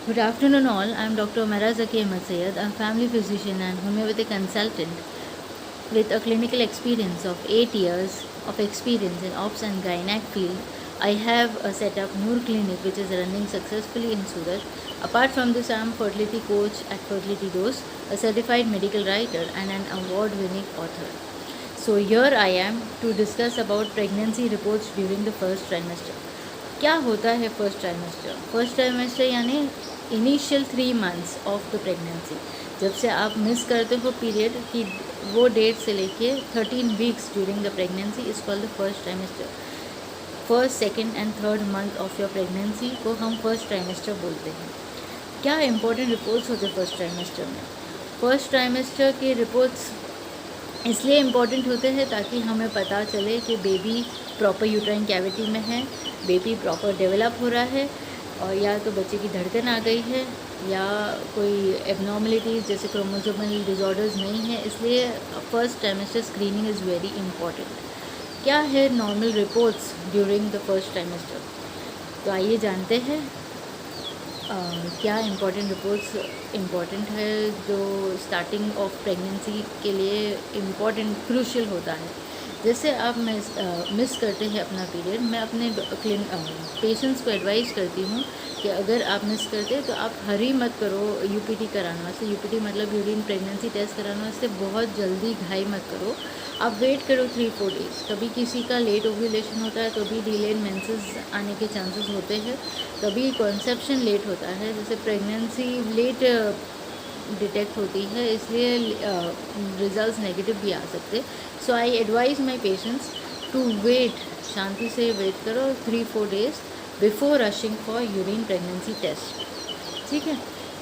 Good afternoon, all. I am Dr. Umara Zaki Ahmed Sayed. I am family physician and homeopathic consultant with a clinical experience of 8 years of experience in ops and gynac field. I have set up Noor Clinic, which is running successfully in Surat. Apart from this, I am fertility coach at Fertility Dose, a certified medical writer, and an award-winning author. So here I am to discuss about pregnancy reports during the first trimester. क्या होता है first trimester यानी initial 3 months of the pregnancy. जब से आप miss करते हो period की वो डेट से लेके 13 weeks during the pregnancy is called the first trimester. First, second and third month of your pregnancy को हम फर्स्ट ट्राइमेस्टर बोलते हैं। क्या इंपॉर्टेंट रिपोर्ट्स होते हैं फर्स्ट ट्राइमेस्टर में? फर्स्ट ट्राइमेस्टर के रिपोर्ट्स इसलिए इम्पॉर्टेंट होते हैं ताकि हमें पता चले कि बेबी प्रॉपर यूट्राइन कैविटी में है, बेबी प्रॉपर डेवलप हो रहा है, और या तो बच्चे की धड़कन आ गई है या कोई एबनॉर्मलिटीज़ जैसे क्रोमोसोमल डिसऑर्डर्स नहीं है। इसलिए first trimester screening is very important. क्या है normal reports during the first trimester? तो आइए जानते हैं क्या इम्पॉर्टेंट रिपोर्ट्स इम्पॉर्टेंट है जो स्टार्टिंग ऑफ प्रेगनेंसी के लिए इम्पॉर्टेंट क्रूशियल होता है। जैसे आप मिस करते हैं अपना पीरियड, मैं अपने पेशेंट्स को एडवाइस करती हूँ कि अगर आप मिस करते तो आप हरी मत करो यूपीटी कराना से। यूपीटी मतलब यूरिन प्रेगनेंसी टेस्ट कराना से बहुत जल्दी घाई मत करो। आप वेट करो 3-4 डेज़। कभी किसी का लेट ओव्यूलेशन होता है, कभी डिलेड मेंसेस आने के चांसेस होते हैं, कभी कॉन्सेप्शन लेट होता है, जैसे प्रेगनेंसी लेट डिटेक्ट होती है, इसलिए रिजल्ट्स नेगेटिव भी आ सकते। So I advise my patients to wait, शांति से वेट करो 3-4 days before rushing for urine pregnancy test. ठीक है।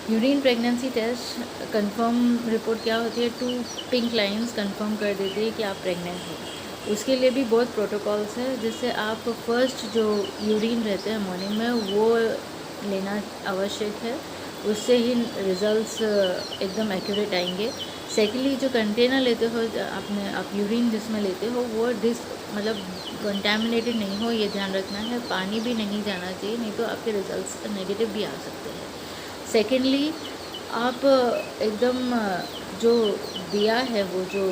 Urine pregnancy test confirm report क्या होती है? 2 पिंक लाइंस कंफर्म कर देती है कि आप प्रेग्नेंट हो। उसके लिए भी बहुत प्रोटोकॉल्स है, जिससे आप फर्स्ट जो यूरिन रहते हैं मॉर्निंग में वो लेना आवश्यक है, उससे ही रिजल्ट्स एकदम एक्यूरेट आएंगे। सेकेंडली जो कंटेनर लेते हो आप यूरिन जिसमें लेते हो वो मतलब कंटेमिनेटेड नहीं हो, ये ध्यान रखना है। पानी भी नहीं जाना चाहिए, नहीं तो आपके रिजल्ट्स नेगेटिव भी आ सकते हैं। सेकेंडली आप एकदम जो दिया है, वो जो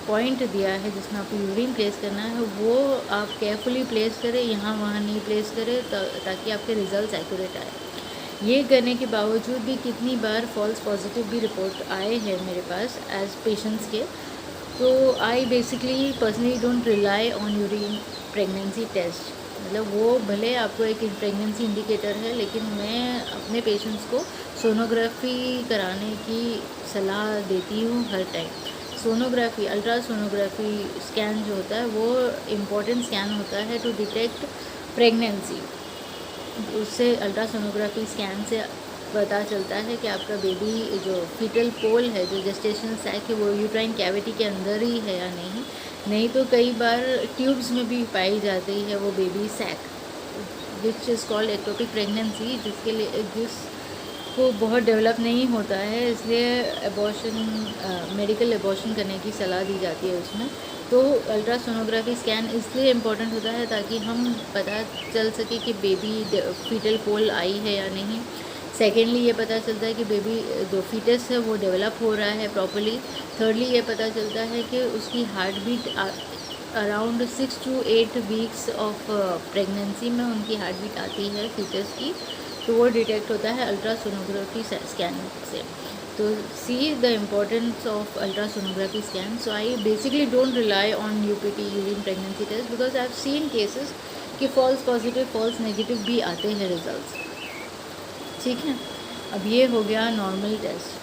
पॉइंट दिया है जिसमें आपको यूरिन प्लेस करना है, वो आप केयरफुली प्लेस करें, यहाँ वहाँ नहीं प्लेस करें, ताकि आपके रिजल्ट्स एक्यूरेट आए। ये करने के बावजूद भी कितनी बार फॉल्स पॉजिटिव भी रिपोर्ट आए हैं मेरे पास एज पेशेंट्स के। तो I basically personally don't rely on urine pregnancy test. मतलब वो भले आपको एक प्रेगनेंसी इंडिकेटर है, लेकिन मैं अपने पेशेंट्स को सोनोग्राफी कराने की सलाह देती हूँ हर टाइम। सोनोग्राफी, अल्ट्रासोनोग्राफी स्कैन जो होता है वो इम्पॉर्टेंट स्कैन होता है टू डिटेक्ट प्रेगनेंसी। उससे अल्ट्रासोनोग्राफी स्कैन से पता चलता है कि आपका बेबी जो फीटल पोल है, जो जेस्टेशन सैक है, वो यूट्राइन कैविटी के अंदर ही है या नहीं तो कई बार ट्यूब्स में भी पाई जाती है वो baby sac, which is called ectopic pregnancy, जिसके लिए जिसको बहुत डेवलप नहीं होता है, इसलिए एबॉर्शन मेडिकल एबॉर्शन करने की सलाह दी जाती है उसमें। तो अल्ट्रासोनोग्राफी स्कैन इसलिए इम्पोर्टेंट होता है ताकि हम पता चल सके कि बेबी फीटल पोल आई है या नहीं। सेकेंडली ये पता चलता है कि बेबी जो फीटस है वो डेवलप हो रहा है प्रॉपर्ली। थर्डली ये पता चलता है कि उसकी heart beat around 6 to 8 weeks of pregnancy में उनकी हार्ट बीट आती है फीटस की, तो वो डिटेक्ट होता है अल्ट्रासोनोग्राफी स्कैन से। तो see the importance of ultrasonography scan. So I basically don't rely on UPT urine pregnancy test, because I have seen cases कि फॉल्स पॉजिटिव फॉल्स नेगेटिव भी आते हैं रिजल्ट्स। ठीक है। अब ये हो गया नॉर्मल टेस्ट।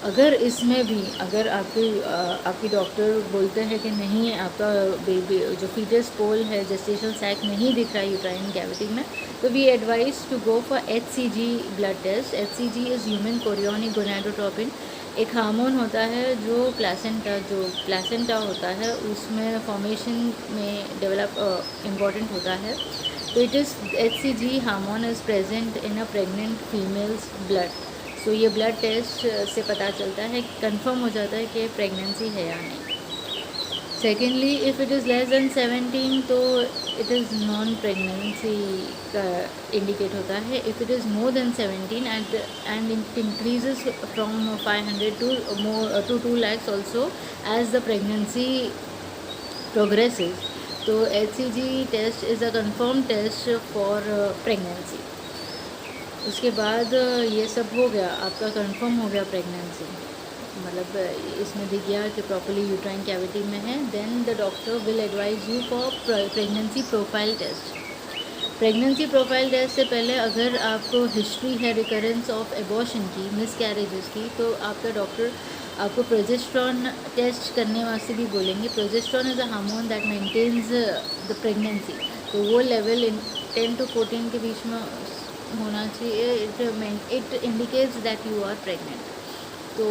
अगर इसमें भी अगर आपकी डॉक्टर बोलते हैं कि नहीं, आपका बेबी जो फीटस पोल है, जेस्टेशनल सैक नहीं दिख रहा है यूट्राइन कैविटी में, तो we advise to go for HCG blood test. HCG is human chorionic gonadotropin, एक हार्मोन होता है जो प्लासेंटा होता है उसमें फॉर्मेशन में डेवलप इम्पॉर्टेंट होता है। तो it is HCG hormone is present in a pregnant females blood. So ये ब्लड टेस्ट से पता चलता है, कंफर्म हो जाता है कि प्रेगनेंसी है या नहीं। Secondly, if it is less than 17, तो इट इज़ नॉन प्रेगनेंसी का इंडिकेट होता है. If it is more than 17 and it increases from 500 to 2 lakhs also as the pregnancy progresses. तो HCG test is a confirm test for pregnancy. उसके बाद ये सब हो गया, आपका कंफर्म हो गया प्रेगनेंसी, मतलब इसमें दिख गया कि प्रॉपर्ली यूट्राइन कैविटी में है. Then the doctor will advise you for pregnancy profile test. Pregnancy profile test से पहले अगर आपको हिस्ट्री है रिकरेंस ऑफ एबॉर्शन की, मिस कैरेजेस की, तो आपका डॉक्टर आपको प्रोजेस्ट्रॉन टेस्ट करने वास्ते भी बोलेंगे. Progesterone is a hormone that maintains the pregnancy. तो वो लेवल 10 to 14 के बीच में होना चाहिए. It indicates that you are pregnant. तो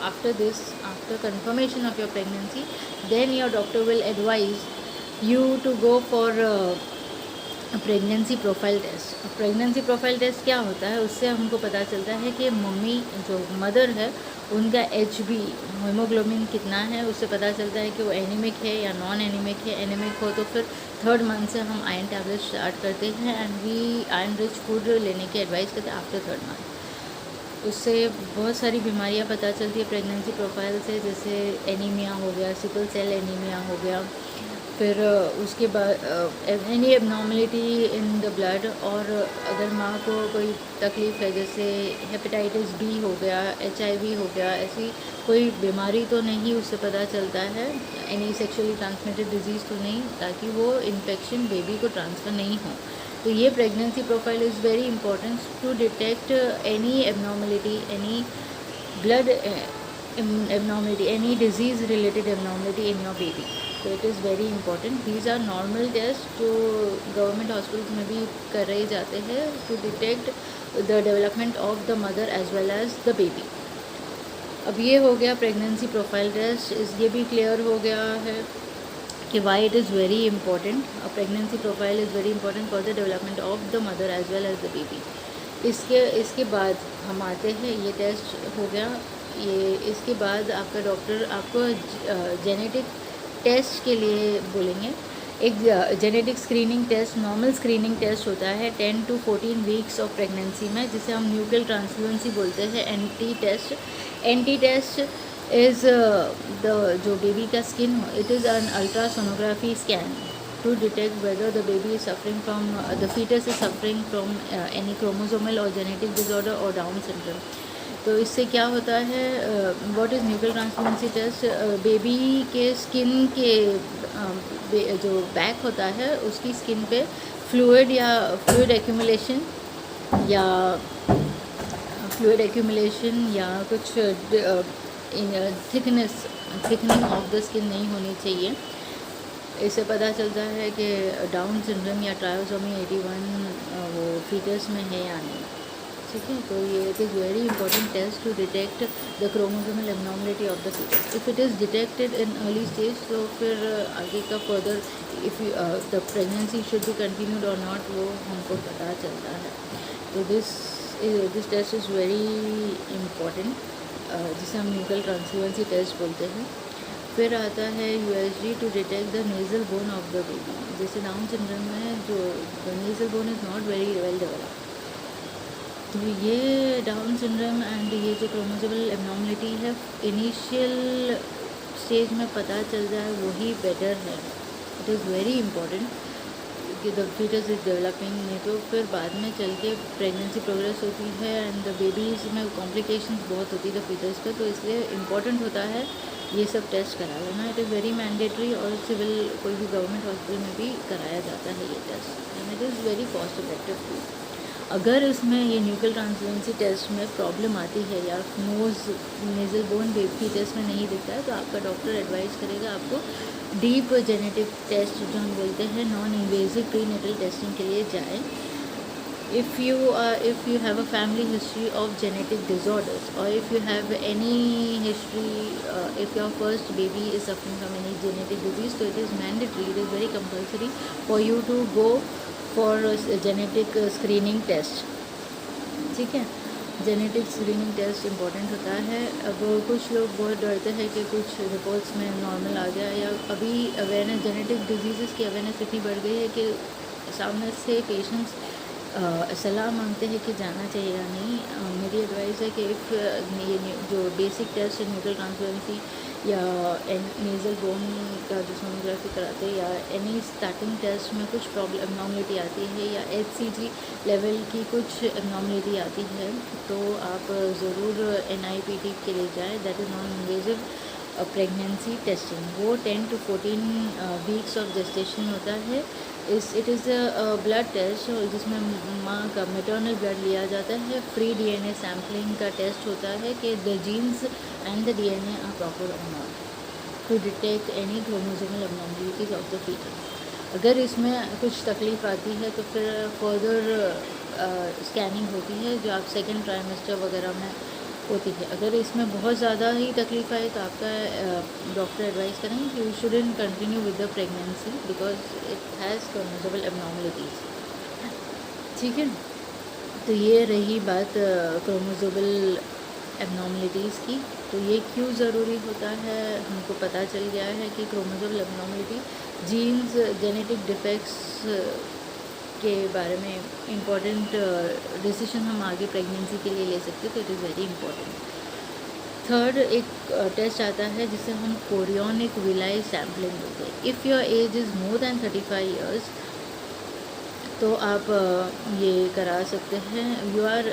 after this, after confirmation of your pregnancy, then your doctor will advise you to go for pregnancy profile test. Pregnancy profile test क्या होता है, उससे हमको पता चलता है कि मम्मी जो मदर है उनका HB हीमोग्लोबिन कितना है. उससे पता चलता है कि वो एनीमिक है या नॉन एनीमिक है. एनीमिक हो तो फिर 3rd मंथ से हम आयरन टैबलेट स्टार्ट करते हैं and we iron rich food लेने की एडवाइस करते हैं आफ्टर 3rd मंथ. उससे बहुत सारी बीमारियां पता चलती है प्रेगनेंसी प्रोफाइल से, जैसे एनीमिया हो गया, सिकल सेल एनीमिया हो गया, फिर उसके बाद any abnormality in the blood. और अगर माँ को कोई तकलीफ़ है, जैसे हेपेटाइटिस B हो गया, HIV हो गया, ऐसी कोई बीमारी तो नहीं, उससे पता चलता है. एनी सेक्सुअली ट्रांसमिटेड डिजीज़ तो नहीं, ताकि वो इन्फेक्शन बेबी को ट्रांसफ़र नहीं हो. तो ये pregnancy profile is very important to detect any abnormality, any blood abnormality, any disease related abnormality in your baby. So it is very important. These are normal tests जो government hospitals में भी करे जाते हैं to detect the development of the mother as well as the baby. अब ये हो गया प्रेगनेंसी प्रोफाइल टेस्ट. ये भी क्लियर हो गया है कि why it is very important. Pregnancy profile is very important for the development of the mother as well as the baby. इसके बाद हम आते हैं, ये टेस्ट हो गया. इसके बाद आपका डॉक्टर आपको जेनेटिक टेस्ट के लिए बोलेंगे. एक genetic screening test, normal screening test होता है 10 to 14 वीक्स ऑफ प्रेगनेंसी में, जिसे हम न्यूक्लियर ट्रांसफ्लुएंसी बोलते हैं. NT test. NT test is the जो बेबी का स्किन हो, it is an ultrasonography scan to detect whether the baby is suffering from the fetus is suffering from any chromosomal or genetic disorder or Down syndrome. तो इससे क्या होता है, what is nuclear translucency test. Baby के skin के जो back होता है उसकी स्किन पे फ्लूइड एक्यूमुलेशन या कुछ थिकनिंग ऑफ द स्किन नहीं होनी चाहिए. इससे पता चलता है कि डाउन सिंड्रोम या ट्रायोसोमी 81 वो फीटस में है या नहीं. ठीक है, तो ये it is very important test to detect the chromosomal abnormality of the fetus. If it is detected in early stage, तो फिर आगे का further if the pregnancy should be continued और नॉट, वो हमको पता चलता है. तो this test is very important, जिसे हम न्यूक्लियर ट्रांसफ्लुएंसी टेस्ट बोलते हैं. फिर आता है USG to detect the nasal bone of the baby. जैसे डाउन सिंड्रोम में जो the nasal bone is not very well developed. तो ये डाउन सिंड्रोम एंड ये जो क्रोमोसोमल एबनॉर्मलिटी है, इनिशियल स्टेज में पता चल जाए वही बेटर है. इट इज़ वेरी इंपॉर्टेंट कि द फीटस इज़ डेवलपिंग. नहीं तो फिर बाद में चल के प्रेगनेंसी प्रोग्रेस होती है एंड द बेबीज़ में कॉम्प्लिकेशंस बहुत होती है द फीटस पे. तो इसलिए इम्पॉर्टेंट होता है ये सब टेस्ट करा लेना. इट इज़ वेरी मैंडेटरी और सिविल कोई भी गवर्नमेंट हॉस्पिटल में भी कराया जाता है ये test and it is very cost effective too. अगर इसमें ये न्यूक्लियर ट्रांसफ्लुएंसी टेस्ट में प्रॉब्लम आती है या नेज़ल बोन बेबी टेस्ट में नहीं दिखता है, तो आपका डॉक्टर एडवाइस करेगा आपको डीप जेनेटिक टेस्ट जो हम बोलते हैं नॉन इन्वेजिव प्रीनेटल टेस्टिंग के लिए जाएँ. if you have a family history of genetic disorders, or if you have any history, if your first baby is suffering from any genetic disease, so it is mandatory, it is very compulsory for you to go for a genetic screening test. ठीक है. Genetic screening test important होता है। अब कुछ लोग बहुत डरते हैं कि कुछ रिपोर्ट्स में नॉर्मल आ गया, या अभी अवेयरनेस जेनेटिक डिजीज़ की अवेयरनेस इतनी बढ़ गई है कि सामने से पेशेंट्स सलाह मांगते हैं कि जाना चाहिए या नहीं। मेरी एडवाइस है कि इफ़ ये जो बेसिक टेस्ट है न्यूट्रल ट्रांसपेरेंसी या नेज़ल बोन का जो सोनोग्राफी कराते हैं, या एनी स्टार्टिंग टेस्ट में कुछ प्रॉब्लम एबनॉर्मलिटी आती है या HCG लेवल की कुछ एबनॉर्मलिटी आती है, तो आप ज़रूर NIPT के लिए जाएँ, that is non invasive pregnancy testing. वो 10 to 14 वीक्स ऑफ जेस्टेशन होता है। It is a blood test जिसमें माँ का मेटर्नल ब्लड लिया जाता है। फ्री DNA सैम्पलिंग का टेस्ट होता है कि the genes and the DNA are proper और not, to detect any chromosomal abnormalities of the foetus. अगर इसमें कुछ तकलीफ़ आती है तो फिर फर्दर स्कैनिंग होती है जो आप सेकेंड ट्राइमेस्टर वगैरह में होती है। अगर इसमें बहुत ज़्यादा ही तकलीफ़ आए तो आपका डॉक्टर एडवाइस करेंगे कि you shouldn't continue with the pregnancy because it has chromosomal abnormalities. ठीक है, तो ये रही बात क्रोमोसोमल एबनॉर्मलिटीज़ की। तो ये क्यों ज़रूरी होता है, हमको पता चल गया है कि chromosomal abnormality genes genetic defects के बारे में इम्पॉर्टेंट डिसीजन हम आगे प्रेगनेंसी के लिए ले सकते हैं, तो it is very important. Third एक टेस्ट आता है जिसे हम कोरियोनिक विलाई सैम्पलिंग बोलते हैं। If your age is more than 35 years तो आप ये करा सकते हैं। यू आर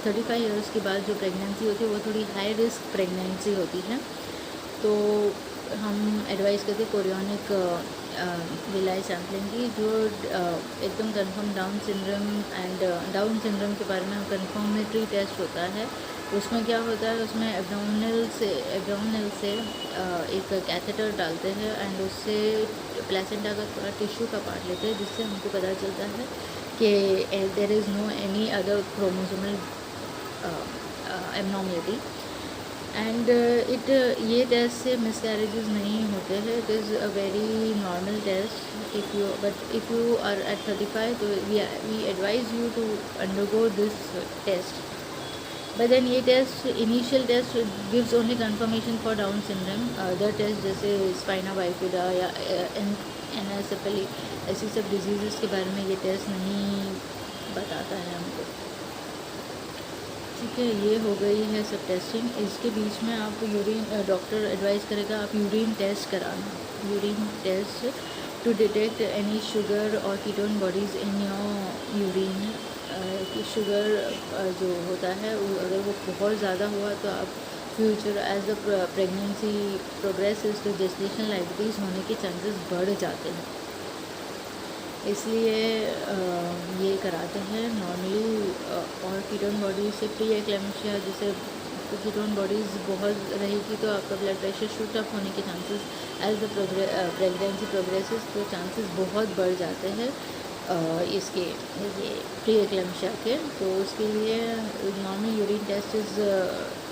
35 ईयर्स के बाद जो प्रेगनेंसी होती है वो थोड़ी हाई रिस्क प्रेगनेंसी होती है, तो हम एडवाइस करते हैं कोरियोनिक विलाई सैम्पलिंग की, जो एकदम कंफर्म डाउन सिंड्रोम के बारे में कंफर्मेटरी टेस्ट होता है। उसमें क्या होता है, उसमें एब्डोमिनल से एक कैथेटर डालते हैं एंड उससे प्लेसेंटा का थोड़ा टिश्यू का पार्ट लेते हैं, जिससे हमको पता चलता है कि there is no any other chromosomal abnormality and ये टेस्ट से मिसकैरेजेस नहीं होते हैं। It is a very normal test. If you are at 35 तो we advise you to undergo this test. But then ये test initial test gives only confirmation for down syndrome. Other test जैसे spina bifida या NSFL ऐसी सब disease के बारे में ये टेस्ट नहीं बताता है हमको। ठीक है, ये हो गई है सब टेस्टिंग। इसके बीच में आप यूरिन, डॉक्टर एडवाइस करेगा आप यूरिन टेस्ट कराना, urine test to detect any sugar और ketone bodies in your urine. कि शुगर जो होता है वो अगर वो बहुत ज़्यादा हुआ तो आप future as the pregnancy progresses तो जेस्टेशनल डायबिटीज़ होने के चांसेस बढ़ जाते हैं, इसलिए ये कराते हैं नॉर्मली। और कीटोन बॉडी से प्री एक्लेम्शिया, जैसे कीटोन बॉडीज़ बहुत रहेगी तो आपका ब्लड प्रेशर शूट अप होने के chances as the pregnancy progresses तो चांसेस बहुत बढ़ जाते हैं इसके ये प्री एक्लेम्शिया के। तो उसके लिए नॉर्मल यूरिन टेस्ट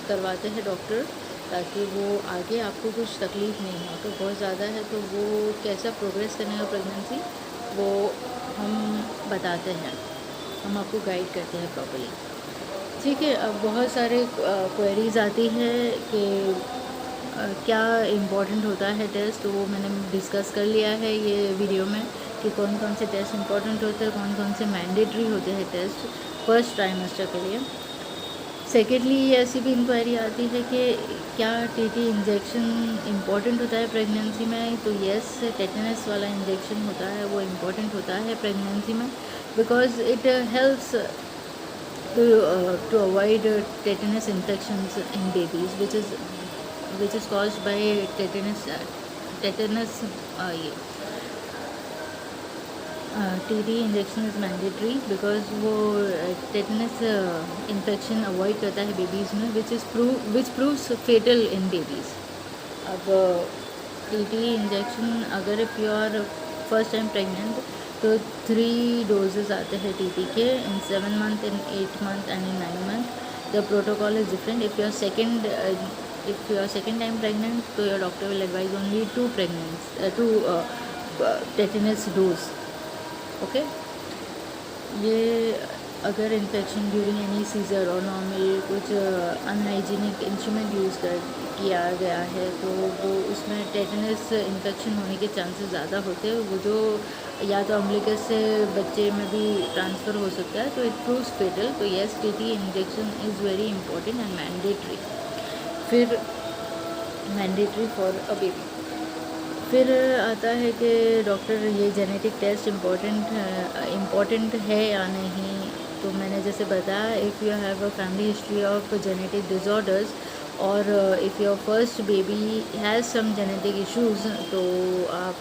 करवाते हैं डॉक्टर, ताकि वो आगे आपको कुछ तकलीफ़ नहीं हो। तो बहुत ज़्यादा है तो वो कैसा प्रोग्रेस करने का प्रेगनेंसी वो हम बताते हैं, हम आपको गाइड करते हैं प्रॉपर्ली। ठीक है, अब बहुत सारे क्वेरीज़ आती है कि क्या इम्पोर्टेंट होता है टेस्ट, तो वो मैंने डिस्कस कर लिया है ये वीडियो में कि कौन कौन से टेस्ट इंपॉर्टेंट होते हैं, कौन कौन से मैंडेटरी होते हैं टेस्ट फर्स्ट ट्राइमेस्टर के लिए। सेकेंडली ये ऐसी भी इंक्वायरी आती है कि क्या टीटी इंजेक्शन इम्पॉर्टेंट होता है प्रेगनेंसी में, तो येस, टेटनस वाला इंजेक्शन होता है वो इम्पॉर्टेंट होता है प्रेगनेंसी में, because it helps to avoid tetanus infections in babies, which is caused by tetanus TT injection is mandatory because वो टेटनस इन्फेक्शन अवॉइड करता है बेबीज़ में, which proves fatal in babies. अब TT इंजेक्शन अगर if you are first time pregnant तो 3 doses आते हैं TT के, in 7 month, in 8 month and in 9 month. The protocol is different. If you are second time pregnant, so your doctor will advise only 2 tetanus dose. Okay, ये अगर infection during any scissor और normal कुछ unhygienic instrument use कर किया गया है तो वो उसमें टेटनस इन्फेक्शन होने के चांसेस ज़्यादा होते हैं, वो जो या तो अम्बिलिकस से बच्चे में भी ट्रांसफ़र हो सकता है, तो इट प्रूव्स फेटल। तो yes, TT injection is very important and mandatory. फिर मैंडेटरी फॉर अ बेबी। फिर आता है कि डॉक्टर ये जेनेटिक टेस्ट इम्पॉर्टेंट है या नहीं। तो मैंने जैसे बताया, if you have a family history of genetic disorders और if your first baby has some genetic issues, तो आप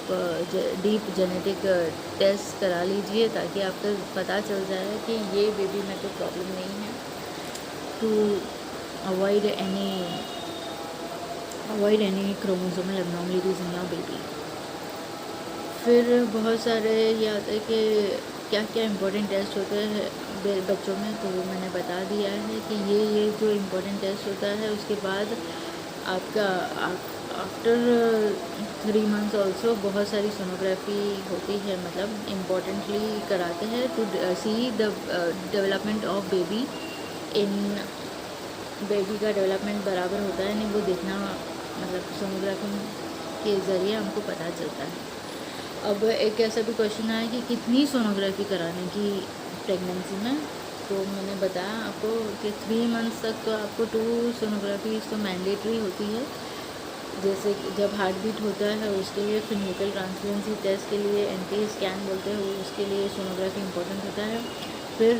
डीप जेनेटिक टेस्ट करा लीजिए ताकि आपको पता चल जाए कि ये बेबी में कोई प्रॉब्लम नहीं है, to avoid any chromosomal abnormalities in your baby. फिर बहुत सारे ये आते हैं कि क्या क्या इम्पोर्टेंट टेस्ट होते हैं बच्चों में, तो वो मैंने बता दिया है कि ये जो इम्पोर्टेंट टेस्ट होता है उसके बाद आपका आफ्टर 3 मंथ्स ऑल्सो बहुत सारी सोनोग्राफी होती है, मतलब इम्पोर्टेंटली कराते हैं to see the development of baby. इन बेबी का डेवलपमेंट बराबर होता है नहीं, वो देखना मतलब सोनोग्राफी के ज़रिए हमको पता चलता है। अब एक ऐसा भी क्वेश्चन आया कि कितनी सोनोग्राफी कराने की प्रेगनेंसी में, तो मैंने बताया आपको कि 3 मंथ्स तक तो आपको 2 सोनोग्राफीज तो मैंडेटरी होती है। जैसे जब हार्ट बीट होता है उसके लिए, फिर न्यूक्लियर ट्रांसफरेंसी टेस्ट के लिए एंटी स्कैन बोलते हैं, उसके लिए सोनोग्राफी इम्पोर्टेंट होता है। फिर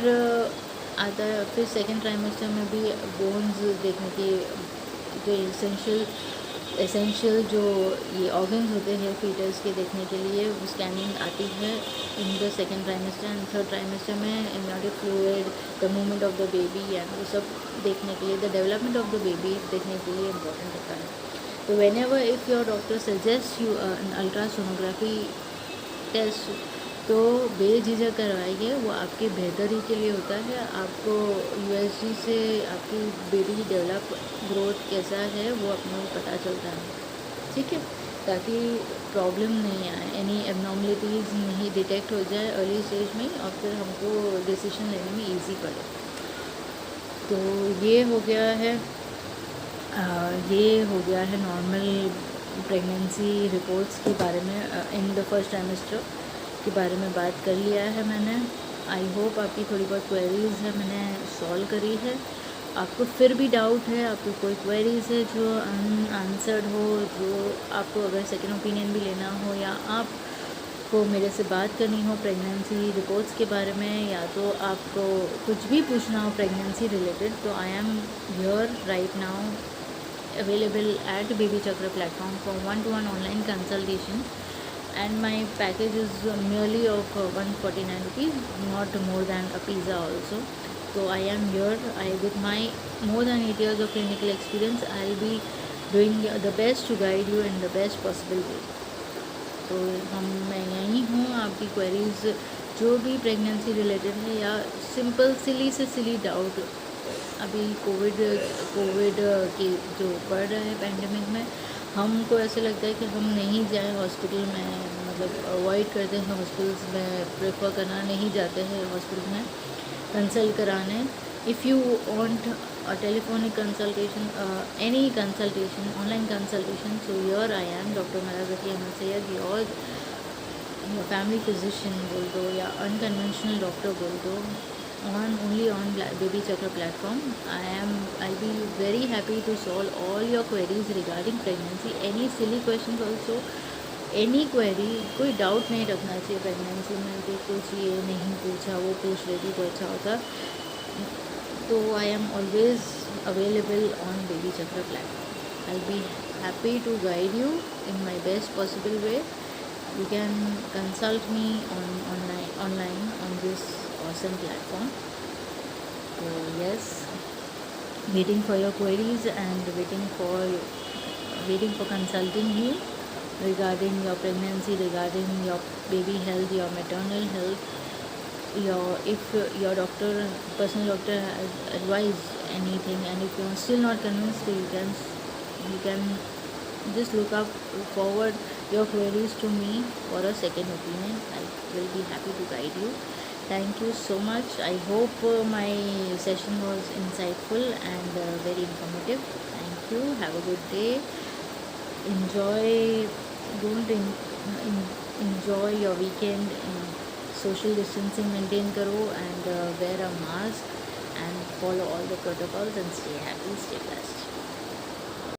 आता है, फिर सेकेंड ट्राइमेस्टर में भी बोन्स देखने की, जो एसेंशियल जो ये ऑर्गन्स होते हैं फीटस के देखने के लिए, वो स्कैनिंग आती है in the second trimester and third trimester में। Amniotic fluid, the movement of the baby and वो सब देखने के लिए, the development of the baby देखने के लिए इम्पोर्टेंट होता है। तो whenever if your doctor suggest you an ultrasonography test, तो बेझिझक करवाइए, वो आपकी बेहतरी के लिए होता है। आपको यूएसजी से आपकी बेबी की ग्रोथ कैसा है वो अपने को पता चलता है, ठीक है, ताकि प्रॉब्लम नहीं आए, एनी एबनॉर्मलिटीज़ नहीं डिटेक्ट हो जाए अर्ली स्टेज में और फिर हमको डिसीजन लेने में इजी पड़े। तो ये हो गया है नॉर्मल प्रेगनेंसी रिपोर्ट्स के बारे में। इन द फर्स्ट ट्राइमेस्टर के बारे में बात कर लिया है मैंने। आई होप आपकी थोड़ी बहुत क्वेरीज़ है मैंने सॉल्व करी है। आपको फिर भी डाउट है, आपको कोई क्वेरीज़ है जो अनआंसर्ड हो, जो आपको अगर सेकेंड ओपिनियन भी लेना हो या आपको मेरे से बात करनी हो प्रेगनेंसी रिपोर्ट्स के बारे में, या तो आपको कुछ भी पूछना हो प्रेगनेंसी रिलेटेड, तो I am here right now available at Baby Chakra platform for 1-to-1 online consultation, and my package is merely of 149 rupees, not more than a pizza also. So I am here, with my more than 8 years of clinical experience, I'll be doing the best to guide you in the best possible way. तो मैं यहीं हूँ, आपकी queries जो भी pregnancy related है या simple सिली doubt, अभी कोविड के जो बढ़ रहा है पैंडेमिक में, हमको ऐसे लगता है कि हम नहीं जाए हॉस्पिटल में, मतलब अवॉइड करते हैं हॉस्पिटल्स में, प्रेफर करना नहीं जाते हैं हॉस्पिटल में कंसल्ट कराने। If you want a telephonic consultation, any consultation, online consultation, so here I am, Dr. Marazaki Ahmed Sayed, your family physician बोल दो या unconventional doctor बोल दो, only on Baby Chakra platform. I'll be very happy to solve all your queries regarding pregnancy. Any silly questions also, any query, कोई doubt नहीं रखना चाहिए pregnancy में कि कुछ ये नहीं पूछा वो पूछ लेती तो अच्छा होता। तो I am always available on Baby Chakra platform. I'll be happy to guide you in my best possible way. You can consult me online on this awesome platform. So yes, waiting for your queries and waiting for consulting you regarding your pregnancy, regarding your baby health, your maternal health, if your personal doctor has advised anything, and if you are still not convinced, you can just forward your queries to me for a second opinion. I will be happy to guide you. Thank you so much. I hope my session was insightful and very informative. Thank you. Have a good day. Enjoy. Don't enjoy your weekend. Social distancing maintain karo and wear a mask and follow all the protocols and stay happy, stay blessed.